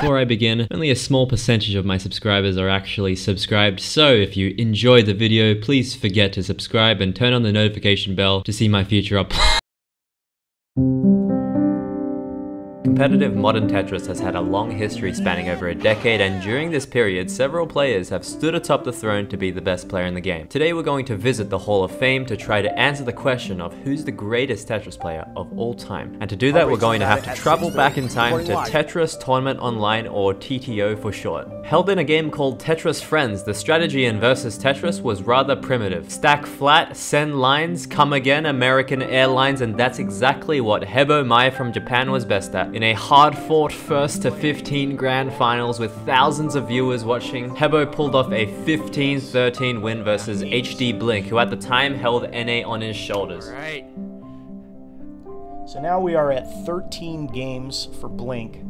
Before I begin, only a small percentage of my subscribers are actually subscribed, so if you enjoyed the video, please forget to subscribe and turn on the notification bell to see my future uploads. Competitive modern Tetris has had a long history spanning over a decade, and during this period, several players have stood atop the throne to be the best player in the game. Today we're going to visit the Hall of Fame to try to answer the question of who's the greatest Tetris player of all time. And to do that, we're going to have to travel back in time to Tetris Tournament Online, or TTO for short. Held in a game called Tetris Friends, the strategy in versus Tetris was rather primitive. Stack flat, send lines, come again, American Airlines, and that's exactly what Hebo Mai from Japan was best at. In a hard-fought first to 15 grand finals with thousands of viewers watching, Hebo pulled off a 15-13 win versus HD Blink, who at the time held NA on his shoulders. Right. So now we are at 13 games for Blink,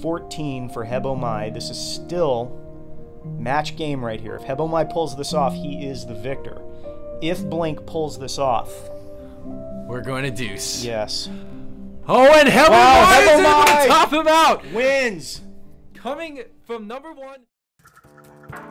14 for Hebo Mai. This is still match game right here. If Hebo Mai pulls this off, he is the victor. If Blink pulls this off, we're going to deuce. Yes. Oh, and Hebo Mai is able to top him out! Wins! Coming from number one.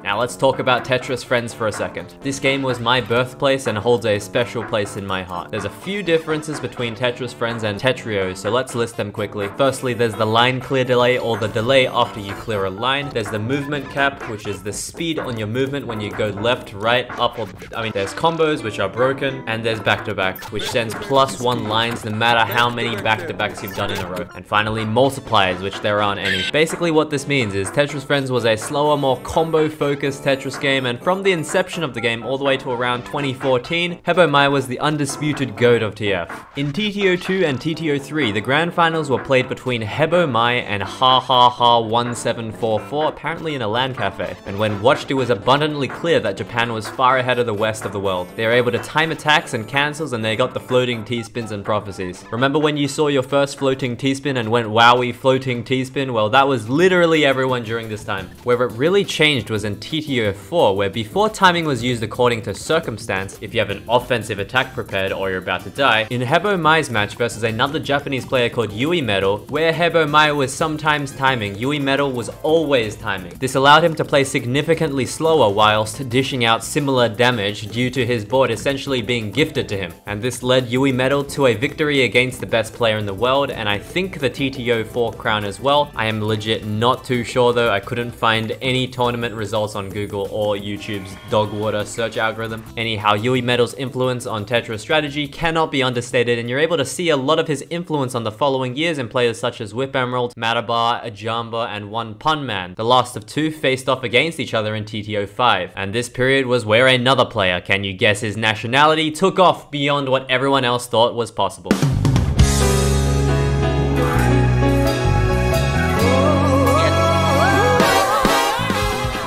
Now let's talk about Tetris Friends for a second. This game was my birthplace and holds a special place in my heart. There's a few differences between Tetris Friends and Tetrio, so let's list them quickly. Firstly, there's the line clear delay, or the delay after you clear a line. There's the movement cap, which is the speed on your movement when you go left, right, up, or there's combos, which are broken, and there's back-to-back, which sends +1 lines no matter how many back-to-backs you've done in a row. And finally, multipliers, which there aren't any. Basically what this means is Tetris Friends was a slower, more combo-focused Tetris game, and from the inception of the game all the way to around 2014, Hebo Mai was the undisputed GOAT of TF. In TTO2 and TTO3, the grand finals were played between Hebo Mai and Ha1744, apparently in a LAN cafe. And when watched, it was abundantly clear that Japan was far ahead of the west of the world. They were able to time attacks and cancels, and they got the floating T-spins and prophecies. Remember when you saw your first floating T-spin and went wowie floating T-spin? Well, that was literally everyone during this time. Where it really changed was in TTO4, where before timing was used according to circumstance, if you have an offensive attack prepared or you're about to die, in Hebo Mai's match versus another Japanese player called Yui Metal, where Hebo Mai was sometimes timing, Yui Metal was always timing. This allowed him to play significantly slower whilst dishing out similar damage due to his board essentially being gifted to him. And this led Yui Metal to a victory against the best player in the world, and I think the TTO4 crown as well. I am legit not too sure though. I couldn't find any tournament results on Google or YouTube's dog water search algorithm. Anyhow, Yui Metal's influence on Tetris strategy cannot be understated, and you're able to see a lot of his influence on the following years in players such as Whip Emerald, Matabar, Jamba, and One Pun Man. The last of two faced off against each other in TTO5, and this period was where another player, can you guess his nationality, took off beyond what everyone else thought was possible.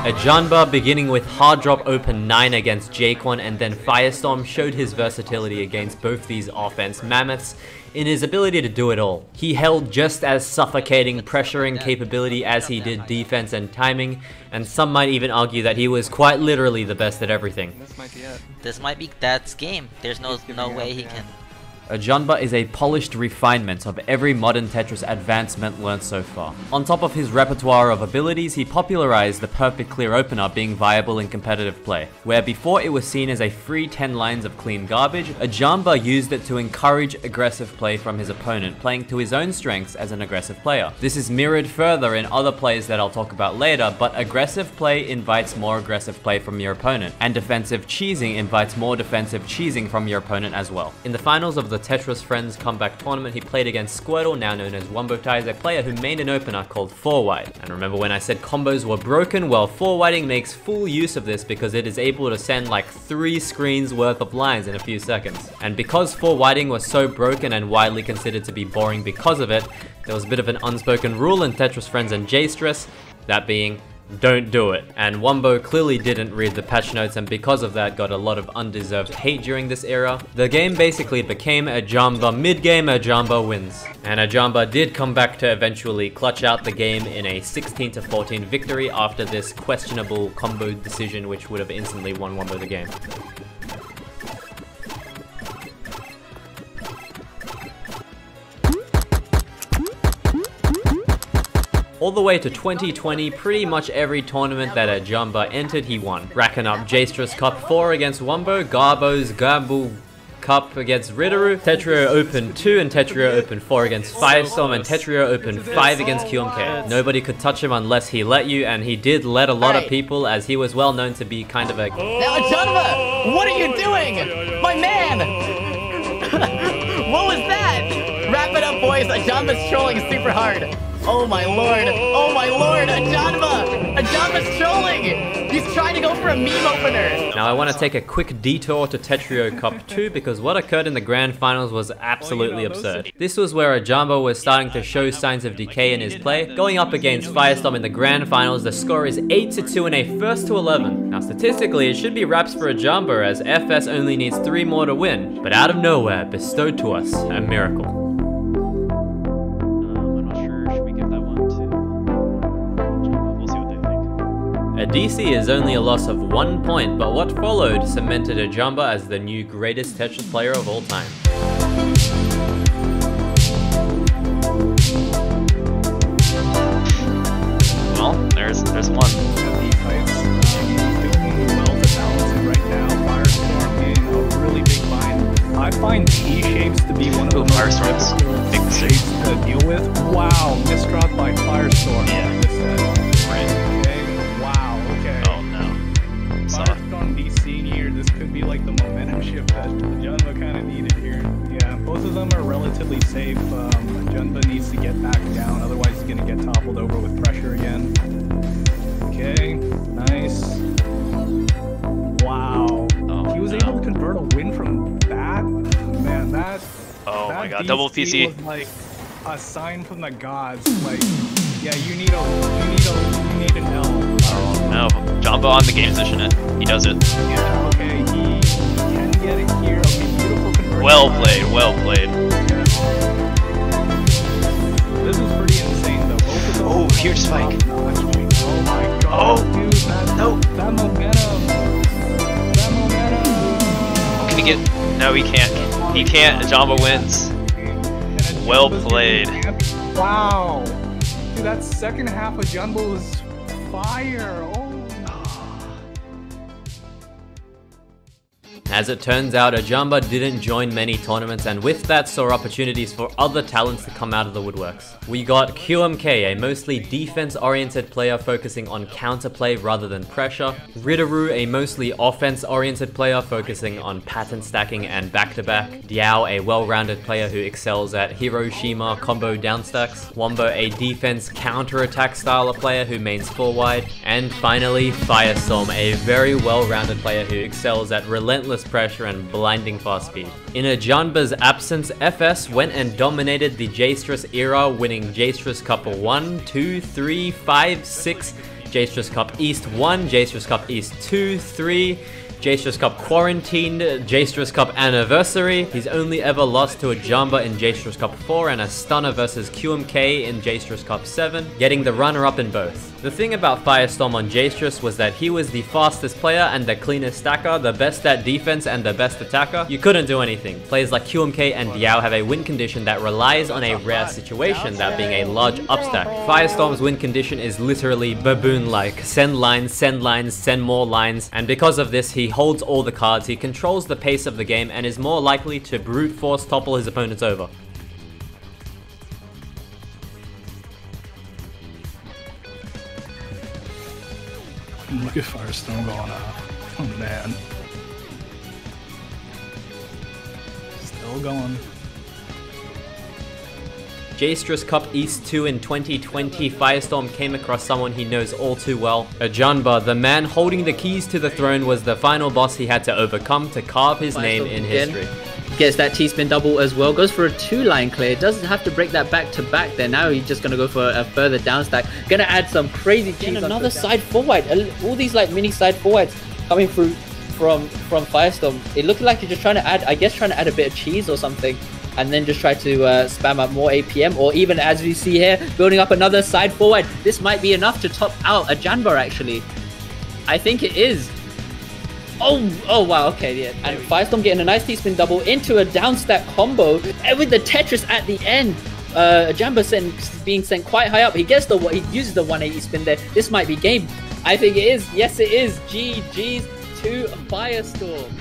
A Jamba beginning with hard drop open 9 against Jaquan, and then Firestorm showed his versatility against both these offense mammoths in his ability to do it all. He held just as suffocating pressuring capability as he did defense and timing, and some might even argue that he was quite literally the best at everything. This might be it. This might be Dad's game. There's no way he can. A Jamba is a polished refinement of every modern Tetris advancement learned so far. On top of his repertoire of abilities, he popularized the perfect clear opener being viable in competitive play. Where before it was seen as a free 10 lines of clean garbage, a Jamba used it to encourage aggressive play from his opponent, playing to his own strengths as an aggressive player. This is mirrored further in other plays that I'll talk about later, but aggressive play invites more aggressive play from your opponent, and defensive cheesing invites more defensive cheesing from your opponent as well. In the finals of the Tetris Friends comeback tournament, he played against Squirtle, now known as Wombotai, a player who made an opener called 4-wide. And remember when I said combos were broken? Well, 4-widing makes full use of this because it is able to send like 3 screens worth of lines in a few seconds. And because 4-widing was so broken and widely considered to be boring because of it, there was a bit of an unspoken rule in Tetris Friends and J-Stress, that being, don't do it. And Wombo clearly didn't read the patch notes, and because of that got a lot of undeserved hate during this era. The game basically became a Jamba mid-game, a Jamba wins. And a Jamba did come back to eventually clutch out the game in a 16-14 victory after this questionable combo decision which would have instantly won Wombo the game. All the way to 2020, pretty much every tournament that a Jamba entered, he won. Racking up Jaistra's Cup 4 against Wombo, Garbo's Gamble Cup against Ritteru, Tetrio Open 2 and Tetrio Open 4 against Firestorm, and Tetrio Open 5 against QMK. Nobody could touch him unless he let you, and he did let a lot of people, as he was well known to be kind of a... Now, Jamba, what are you doing? My man! What was that? Wrap it up, boys. Jamba's trolling super hard. Oh my lord! Oh my lord! Jamba's trolling! He's trying to go for a meme opener! Now I want to take a quick detour to Tetrio Cup 2 because what occurred in the grand finals was absolutely absurd. This was where a Jamba was starting to show signs of decay in his play. Going up against Firestorm in the grand finals, the score is 8-2 in a first to 11. Now statistically, it should be raps for a Jamba as FS only needs 3 more to win, but out of nowhere bestowed to us a miracle. A DC is only a loss of 1 point, but what followed cemented a Jamba as the new greatest Tetris player of all time. Well, there's one. Right now, Firestorm in a really big bind. I find T-shapes to be one of the most Firestorm's big mistake to deal with. Wow, misdrop by Firestorm. Yeah. Firestorm DC here, this could be like the momentum shift that Jamba kind of needed here. Yeah, both of them are relatively safe. Jamba needs to get back down, otherwise he's going to get toppled over with pressure again. Okay, nice. Wow. Oh, he was able to convert a win from that. Man, that... Oh that my god, DC double PC. was like a sign from the gods. Like, yeah, you need an L. Oh no, Jamba on the game position it. He does it. Yeah, okay, he can get it here. Okay, beautiful conversion. Well played, well played. Yeah. This is pretty insane though. Both of them. Oh, huge spike. Oh my god, dude, that momentum. That momentum. Can he get... No, he can't. He can't. Jamba wins. Well played. Wow. Dude, that second half of Jamba was fire. Oh. As it turns out, a Jamba didn't join many tournaments, and with that saw opportunities for other talents to come out of the woodworks. We got QMK, a mostly defense-oriented player focusing on counterplay rather than pressure. Ritteru, a mostly offense-oriented player focusing on pattern stacking and back-to-back. Diao, a well-rounded player who excels at Hiroshima combo downstacks. Wombo, a defense counter-attack style of player who mains full wide. And finally, Firestorm, a very well-rounded player who excels at relentless pressure and blinding fast speed. In a Jamba's absence, FS went and dominated the Jaistra's era, winning Jaistra's Cup 1, 2, 3, 5, 6, Jaistra's Cup East 1, Jaistra's Cup East 2, 3, Jaistra's Cup Quarantined, Jaistra's Cup Anniversary. He's only ever lost to a Jamba in Jaistra's Cup 4 and a stunner versus QMK in Jaistra's Cup 7, getting the runner-up in both. The thing about Firestorm on Jaistra's was that he was the fastest player and the cleanest stacker, the best at defense and the best attacker. You couldn't do anything. Players like QMK and Diao have a win condition that relies on a rare situation, that being a large upstack. Firestorm's win condition is literally baboon-like. Send lines, send more lines, and because of this, he holds all the cards, he controls the pace of the game, and is more likely to brute force topple his opponents over. Look at Firestorm going off. Oh man. Still going. Jaistra's Cup East 2 in 2020, Firestorm came across someone he knows all too well. A Jamba, the man holding the keys to the throne, was the final boss he had to overcome to carve his name in history. Gets that T-spin double as well, goes for a 2-line clear, doesn't have to break that back to back there. Now he's just going to go for a further down stack, gonna add some crazy cheese. And another side forward, all these like mini side forwards coming through from Firestorm. It looked like he's just trying to add, I guess trying to add a bit of cheese or something, and then just try to spam up more APM, or even as we see here, building up another side forward. This might be enough to top out a Jamba actually. I think it is. Oh wow, okay, yeah. And Firestorm getting a nice T-spin double into a down stack combo, and with the Tetris at the end. Jamba being sent quite high up. He gets he uses the 180 spin there. This might be game. I think it is. Yes, it is. GG's to Firestorm.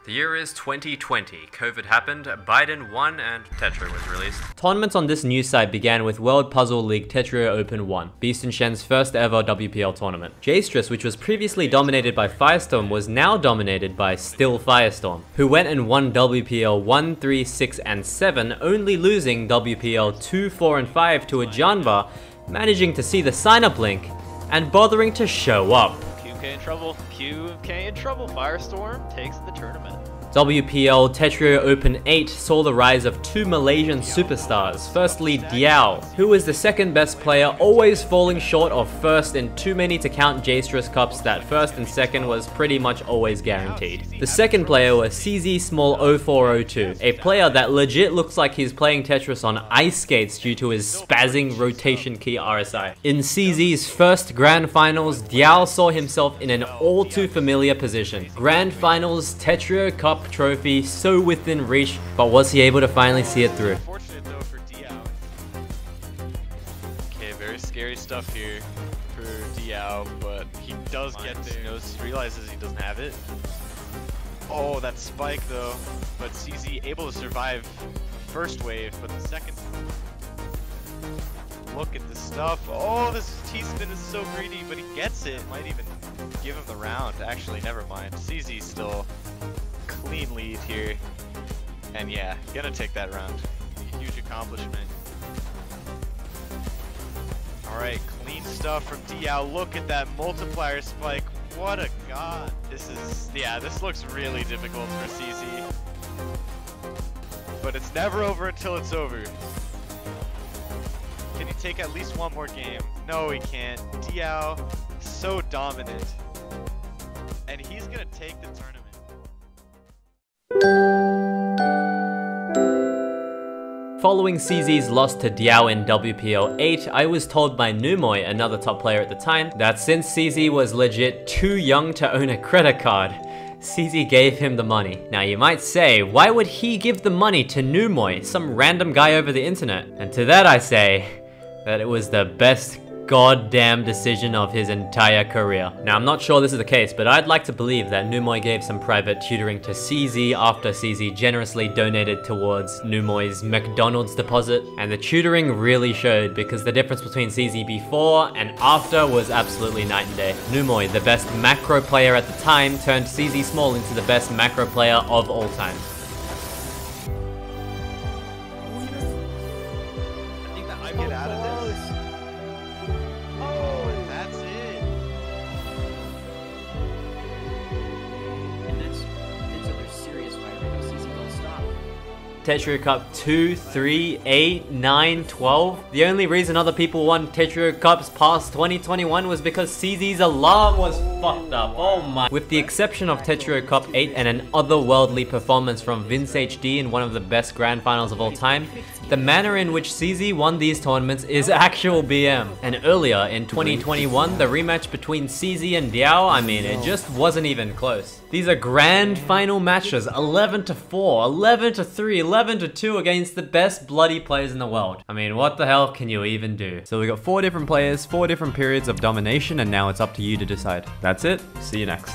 The year is 2020. COVID happened, Biden won, and Tetra was released. Tournaments on this new site began with World Puzzle League Tetrio Open 1, Beast and Shen's first ever WPL tournament. Jstress, which was previously dominated by Firestorm, was now dominated by still Firestorm, who went and won WPL 1, 3, 6, and 7, only losing WPL 2, 4, and 5 to a Jamba, managing to see the sign-up link, and bothering to show up. QK in trouble. QK in trouble. Firestorm takes the tournament. WPL Tetrio Open 8 saw the rise of two Malaysian superstars. Firstly, Diao, who was the second best player, always falling short of first in too many to count Jstress Cups that first and second was pretty much always guaranteed. The second player was CZ Small 0402, a player that legit looks like he's playing Tetris on ice skates due to his spazzing rotation key RSI. In CZ's first Grand Finals, Diao saw himself in an all too familiar position. Grand Finals Tetrio Cup trophy so within reach, but was he able to finally see it through? Fortunate though for Diao. Okay, very scary stuff here for Diao, but he does get there. Realizes he doesn't have it. Oh, that spike though. But CZ able to survive first wave, but the second. Look at this stuff. Oh, this T-spin is so greedy, but he gets it. Might even give him the round. Actually, never mind. CZ still clean lead here, and yeah, gonna take that round. Huge accomplishment. Alright, clean stuff from Diao. Look at that multiplier spike. What a god. This looks really difficult for CZ. But it's never over until it's over. Can he take at least one more game? No, he can't. Diao, so dominant. And he's gonna take the tournament. Following CZ's loss to Diao in WPL 8, I was told by Numoy, another top player at the time, that since CZ was legit too young to own a credit card, CZ gave him the money. Now you might say, why would he give the money to Numoy, some random guy over the internet? And to that I say, that it was the best goddamn decision of his entire career. Now I'm not sure this is the case, but I'd like to believe that Numoy gave some private tutoring to CZ after CZ generously donated towards Numoy's McDonald's deposit, and the tutoring really showed because the difference between CZ before and after was absolutely night and day. Numoy, the best macro player at the time, turned CZ Small into the best macro player of all time. I think that I get out of this. Tetrio Cup 2, 3, 8, 9, 12. The only reason other people won Tetrio Cups past 2021 was because CZ's alarm was fucked up. Oh my. With the exception of Tetrio Cup 8 and an otherworldly performance from Vince HD in one of the best grand finals of all time, the manner in which CZ won these tournaments is actual BM. And earlier in 2021, the rematch between CZ and Diao, I mean, it just wasn't even close. These are grand final matches, 11-4, 11-3, 11-2 against the best bloody players in the world. I mean, what the hell can you even do? So we got 4 different players, 4 different periods of domination, and now it's up to you to decide. That's it. See you next.